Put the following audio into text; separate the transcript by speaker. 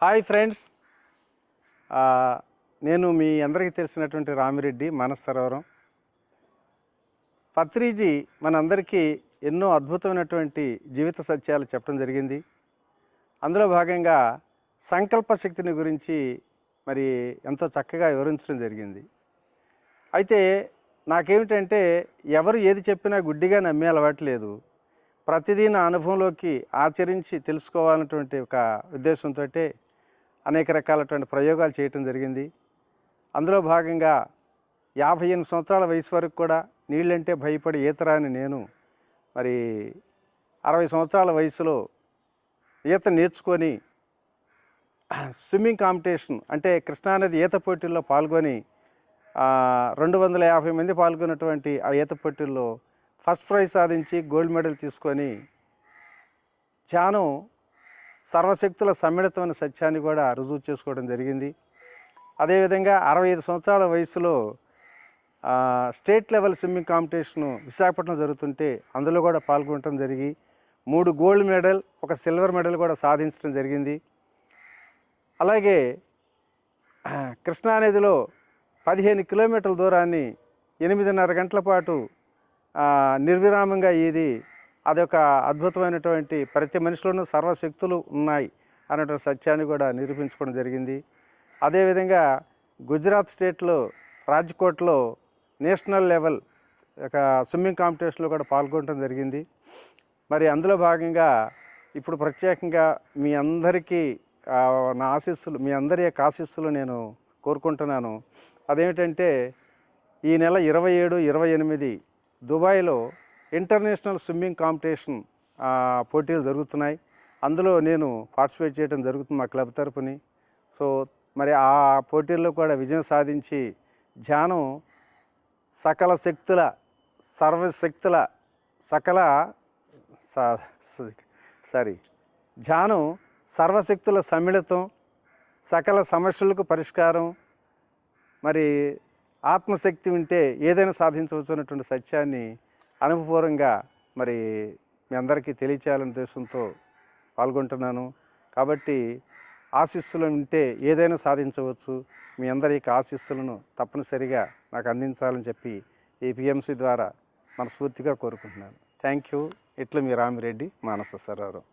Speaker 1: Hi friends, నేను మీ అందరికీ తెలిసినటువంటి రామిరెడ్డి మానస సరోవరం. పత్రిజీ మనందరికీ ఎన్నో అద్భుతమైనటువంటి జీవిత సత్యాలు చెప్పడం జరిగింది. అందులో భాగంగా సంకల్ప శక్తిని గురించి మరి ఎంతో చక్కగా వివరించడం జరిగింది. అయితే నాకేమిటంటే ఎవరు ఏది చెప్పినా గుడ్డిగా నమ్మే అలవాటు లేదు. ప్రతిదీ నా అనుభవంలోకి ఆచరించి తెలుసుకోవాలన్నటువంటి ఒక ఉద్దేశంతో అనేక రకాలటువంటి ప్రయోగాలు చేయటం జరిగింది. అందులో భాగంగా 58 సంవత్సరాల వయసు వరకు కూడా నీళ్ళంటే భయపడి ఈత రాని నేను మరి 60 సంవత్సరాల వయసులో ఈత నేర్చుకొని స్విమ్మింగ్ కాంపిటీషన్ అంటే కృష్ణానది ఈత పోటీల్లో పాల్గొని 250 మంది పాల్గొన్నటువంటి ఆ ఈత పోటీల్లో ఫస్ట్ ప్రైజ్ సాధించి గోల్డ్ మెడల్ తీసుకొని ధ్యానం సర్వశక్తుల సమ్మిళితమైన సత్యాన్ని కూడా రుజువు చేసుకోవడం జరిగింది. అదేవిధంగా 65 సంవత్సరాల వయసులో state level swimming competition Visakhapatnam జరుగుతుంటే అందులో కూడా పాల్గొనడం జరిగి 3 గోల్డ్ మెడల్, 1 సిల్వర్ మెడల్ కూడా సాధించడం జరిగింది. అలాగే కృష్ణానదిలో 15 కిలోమీటర్ల దూరాన్ని 8:30 గంటల పాటు నిర్విరామంగా ఈది అదొక అద్భుతమైనటువంటి ప్రతి మనిషిలోనూ సర్వశక్తులు ఉన్నాయి అన్నటువంటి సత్యాన్ని కూడా నిరూపించుకోవడం జరిగింది. అదేవిధంగా గుజరాత్ స్టేట్లో రాజ్కోట్లో నేషనల్ లెవెల్ ఒక స్విమ్మింగ్ కాంపిటీషన్లో కూడా పాల్గొనడం జరిగింది. మరి అందులో భాగంగా ఇప్పుడు ప్రత్యేకంగా మీ అందరికీ నా ఆశీస్సులు, మీ అందరి యొక్క ఆశీస్సులు నేను కోరుకుంటున్నాను. అదేమిటంటే ఈ నెల 27, 28 దుబాయ్లో ఇంటర్నేషనల్ స్విమ్మింగ్ కాంపిటీషన్ పోటీలు జరుగుతున్నాయి. అందులో నేను పార్టిసిపేట్ చేయడం జరుగుతుంది మా క్లబ్ తరపుని. సో మరి ఆ పోటీల్లో కూడా విజయం సాధించి ధ్యానం సకల శక్తుల సర్వశక్తుల సకల ధ్యానం సర్వశక్తుల సమ్మిళితం, సకల సమస్యలకు పరిష్కారం, మరి ఆత్మశక్తి ఉంటే ఏదైనా సాధించవచ్చు అన్నటువంటి సత్యాన్ని అనుభవపూర్వకంగా మరి మీ అందరికీ తెలియచేయాలనే ఉద్దేశంతో పాల్గొంటున్నాను. కాబట్టి ఆశీస్సులు ఉంటే ఏదైనా సాధించవచ్చు. మీ అందరి యొక్క ఆశీస్సులను తప్పనిసరిగా నాకు అందించాలని చెప్పి ఈ పిఎంసి ద్వారా మనస్ఫూర్తిగా కోరుకుంటున్నాను. Thank you. ఇట్లు మీ రామిరెడ్డి మానస సరోవరం.